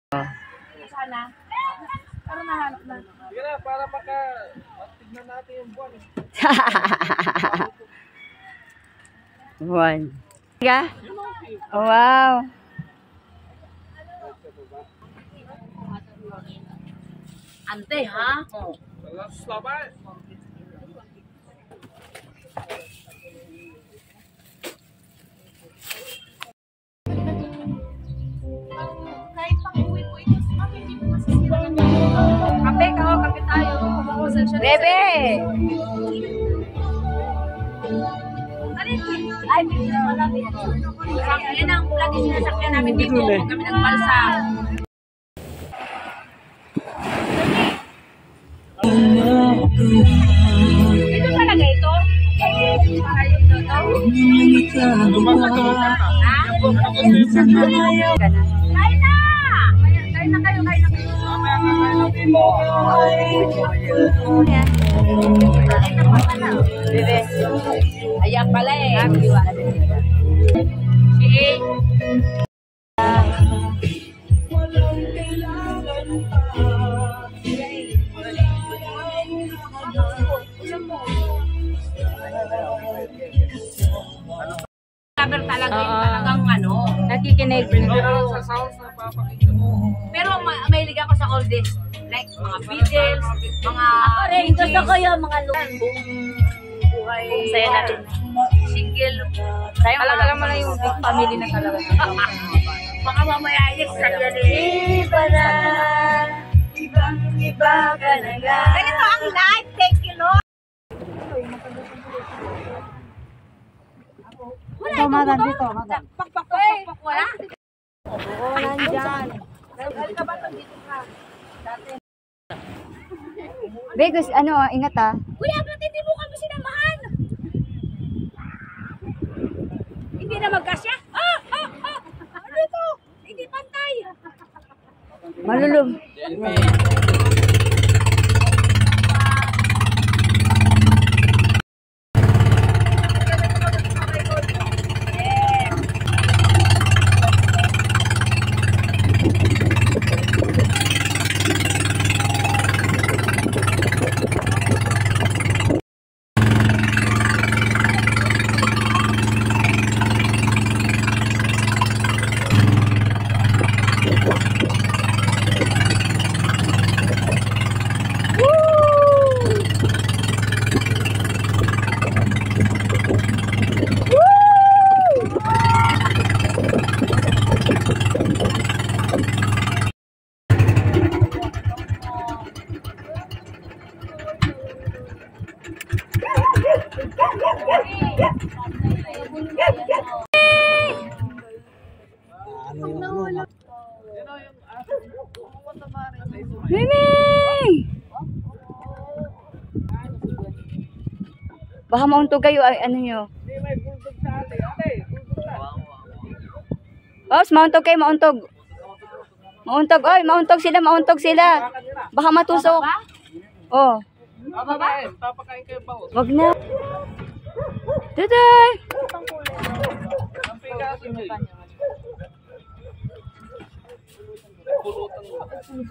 Sana. Para nahanap na. Sige na, para tignan natin yung buwan. Buwan. Ka? Oh, wow. Ante, ha? Selamat. Kahit pang-uwi po ito, hindi mo masisira ng kape ka, kape tayo. Bebe! Ay, yan ang lagi sinasakyan namin dito. Kami nagbalsa. Ito talaga ito? Kain na! Kain na kayo, kain na kayo. Bebe. Ayan pala eh. Talagang ano. Nakikinig. Sa sounds na papakita mo. Pero mahilig ako sa oldies. Like mga Beatles, mga... Ako rin, gusto ko yung mga buhay. Saya natin. Single. Sayang alam mo na yung big family na talaga. Baka mamaya ayos sa yan eh. Iba na, ibang-iba ka na nga. Ganito ang life. Thank you, Lord. Wala ito mo dito. Pakpak. Wala? Oo, nandyan. Begus, ano, ingat ah. Kuya, ba't hindi mo kami sinamahan? Hindi na magkasya? Ano ito? Hindi pantay. Malulog. Mimi! Baka mauntog kayo, ay, ano nyo? Hindi, may bulldog sa ate. Ate, bulldog na. Os, mauntog kayo, mauntog. Mauntog, oy, mauntog sila. Baka matusok. Oh, Papakain kayo ba? wag na. Tutoy! Ang pigasin mo. Pulutan mo.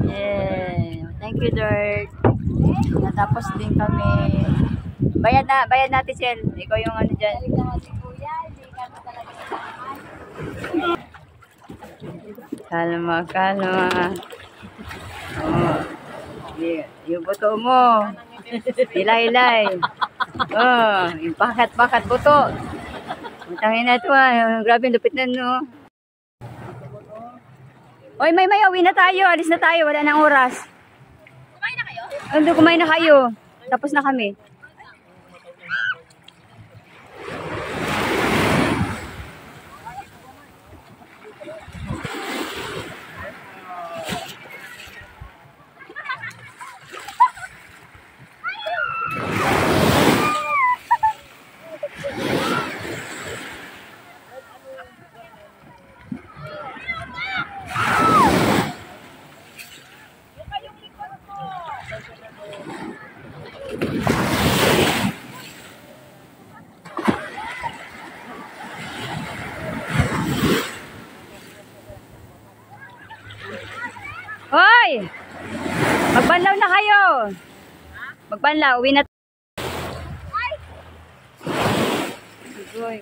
Yeah. Thank you, Dirt. Natapos din kami. Bayad natin, Sel. Ikaw yung ano dyan. Kalma. Oh. Yung buto mo. Hilay. Oh, yung pakat buto. Tangin na ito ah. Grabe, lupit na no. Oy, may uwi na tayo. Alis na tayo. Wala nang oras. Kumain na kayo? Kumain na kayo. Tapos na kami. Hoy! Magbanlaw na kayo! Magbanlaw, uwi na. Uy,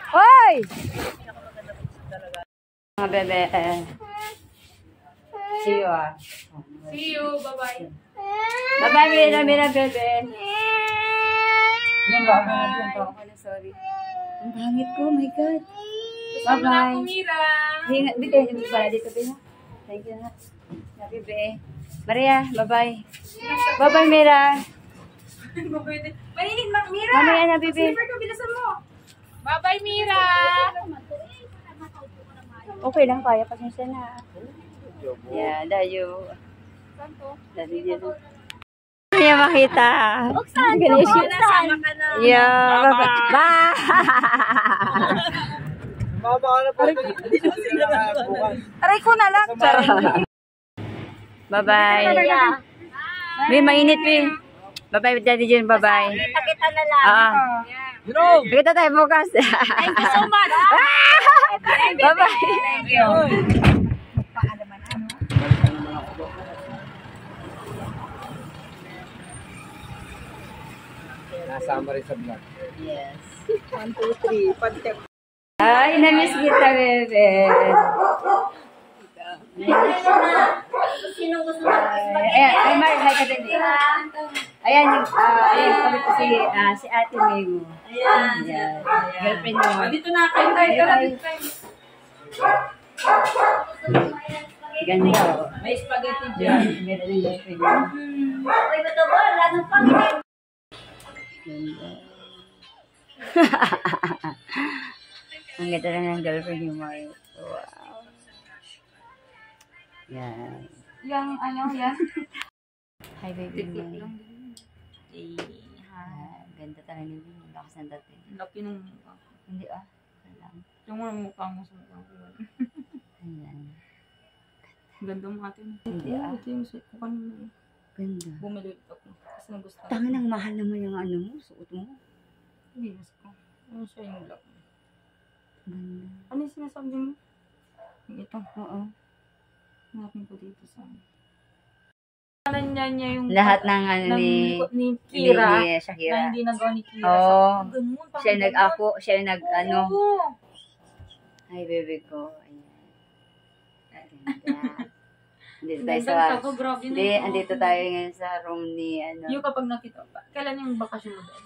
hoy! Mga bebe. See you ah. See you. Bye-bye. Bye-bye, Mira, bebe. Yan ba? Sorry. Ang pangit ko, my God. Bye-bye. Mira. Dito pala, dito pala. Thank you na. Bebe. Maria, bye-bye. Bye-bye, Mira. Mahilig, Mira. Mamaya na, bebe. Silver ko, bilisan mo. Bye-bye, Mira. Okay lang, kaya. Pasensya na. Yeah, dayo. Dali dito. Kaya makita. Buksan! Buksan! Yeah, bye! Mama, ano po? Aray ko na lang. Bye-bye. May mainit, May. Bye-bye, Daddy Jun. Bye-bye. Kita na lang. Kita tayo bukas. Thank you so much. Bye-bye. Thank you. Nasama rin sa vlog. Yes. 1, 2, 3, pantep. Ay, na-miss kita, bebe. Sino gusto mo? Ayan, ay, Mar, hi ka din. Ayan, ayan, kami po si Ate May mo. Ayan. Girlfriend mo. Dito na kayo. Ganda, oh. May spaghetti dyan. Meron ng girlfriend mo. Okay ba ito ba? Wala nang pangit. Ganda. Ang ganda lang ng girlfriend ni Mario. Wow. Yan. Yung ano, yan? Hi, baby. Eh, Ganda talaga yun. Lakas ng dati. laki ng mukha. Hindi ah. Alam. Yung mga mukha mo sa mukha ko. Ayan. Ganda mo atin. Hindi ah. Ito yung suit ko kanina. Ganda. Bumili ulit ako. Kasi nagustuhan. Tanga nang mahal naman yung ano mo. Suot mo. Bilis ko. Ano siya yung lock? Ganda. Ano yung sinasabi mo? Ito. Oo. Hanapin ko dito sa ano niya yung Lahat ng ano ni Kira ni na Shakira. hindi nagawa ni Kira. Oo. Ganun, Siya yung nag-ako. Siya yung nag-ano. Oo. Hi, baby ko. Ayan. Ganda. Andito tayo Ganda sa... ako, grabe na Hindi, ito. andito tayo ngayon sa room ni ano. Yung kapag nakita pa. Kailan yung bakasyon mo doon?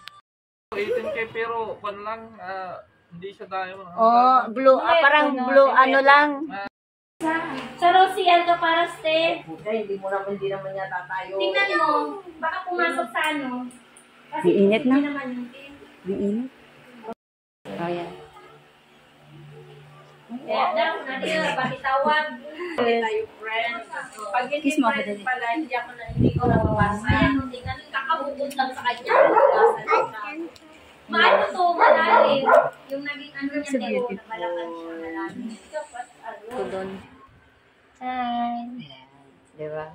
18K pero pan lang, hindi siya tayo. Oh, blue, parang blue, ano lang. Sa Rosial ka para stay. Hindi naman yata tayo. Tingnan mo, baka pumasok sa ano. Kasi Mainit na. hindi naman yung team. Mainit. Oh, yan. Kaya daw, natin na, bakitawag. Tayo friends. Pag hindi Kiss mo ako, friends Daddy. pala, hindi ko nababasa. Ayan, tingnan, kakabukod lang sa kanya. Maano to, malalim. Yung naging ano niya, So pero beautiful. nabalakan siya, malalim. Tudon. Hi. Diba?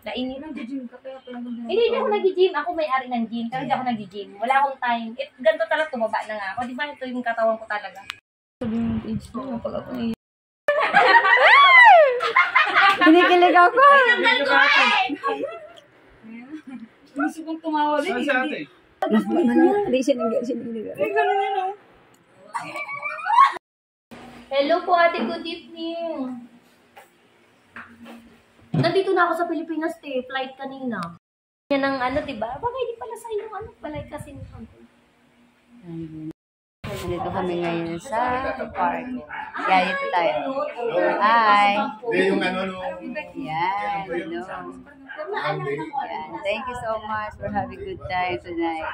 Nainit. Nag-gym ka kaya pala ganda. Hindi ako nag-gym. Ako may-ari ng gym. Pero hindi ako nag-gym. Wala akong time. Ganito talaga tumaba na nga ako. Di ba ito yung katawan ko talaga? Sabi yung age ko. Pag ako na Kinikilig ako. gusto kong tumawa din. Saan si ate? Hindi siya nag-kilig. Hello po ate. Good evening. Nandito na ako sa Pilipinas, te. Flight kanina. Yan ang ano, diba? Baka hindi pala sa yung ano, flight kasi ng uncle. Nandito kami ngayon sa park. Yan, dito tayo. Hi. Yung ano, Yan, hello. Yan. Thank you so much for having good time tonight.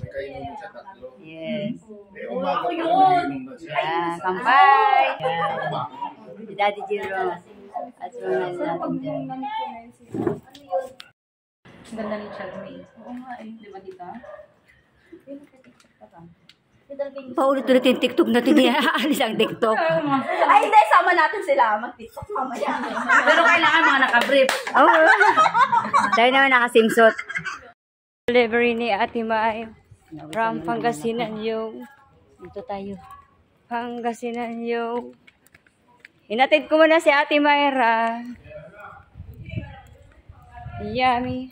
kainom sa tatlo. Yes. Umaga pa nag-iinom na siya. Yan, kampay. Yan. Si Daddy Jiro. At mga natin dyan. Ganda ni Charmaine. Oo nga eh. Di ba dito? Paulit-ulit yung TikTok natin. Hindi aalis ang TikTok. Ay, hindi. Sama natin sila. Mag-tiktok mamaya. Pero kailangan mga nakabrief. Oo. Dahil naman nakasimsot. Delivery ni Ate Mai. From Pangasinan yung. Dito tayo. Pangasinan yung. Hinatid ko muna si Ate Mayra. Yummy.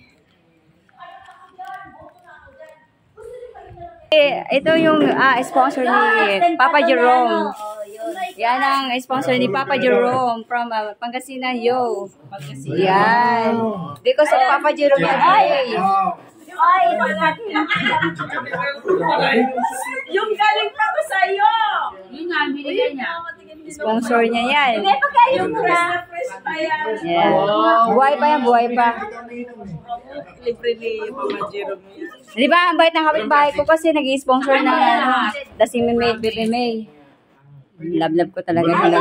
Ito yung sponsor ni Papa Jerome. Yan ang sponsor ni Papa Jerome from Pangasinan, yo. Yan. Because of Papa Jerome yan. Ay, yung galing pa ko sa'yo. Yun nga, binigay niya. Sponsor niya yan. Hindi, pagkain mo na. Yan. Buhay pa yan, buhay pa. Libre ni Mama Jerome yan. Di ba, ang bait ng kapitbahay ko kasi nag-i-sponsor ng Dasing May, Baby May. Love ko talaga sila.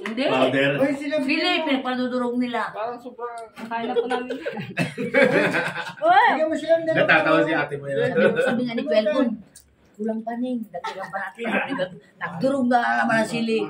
Hindi. Powder. Philip, pinagpadudurog nila. Kaya na po namin. Natatawa si ate mo yan. Sabi nga ni Pelcon, kulang pa ning, dagdagan pa natin. Nagdurog na naman ang sili.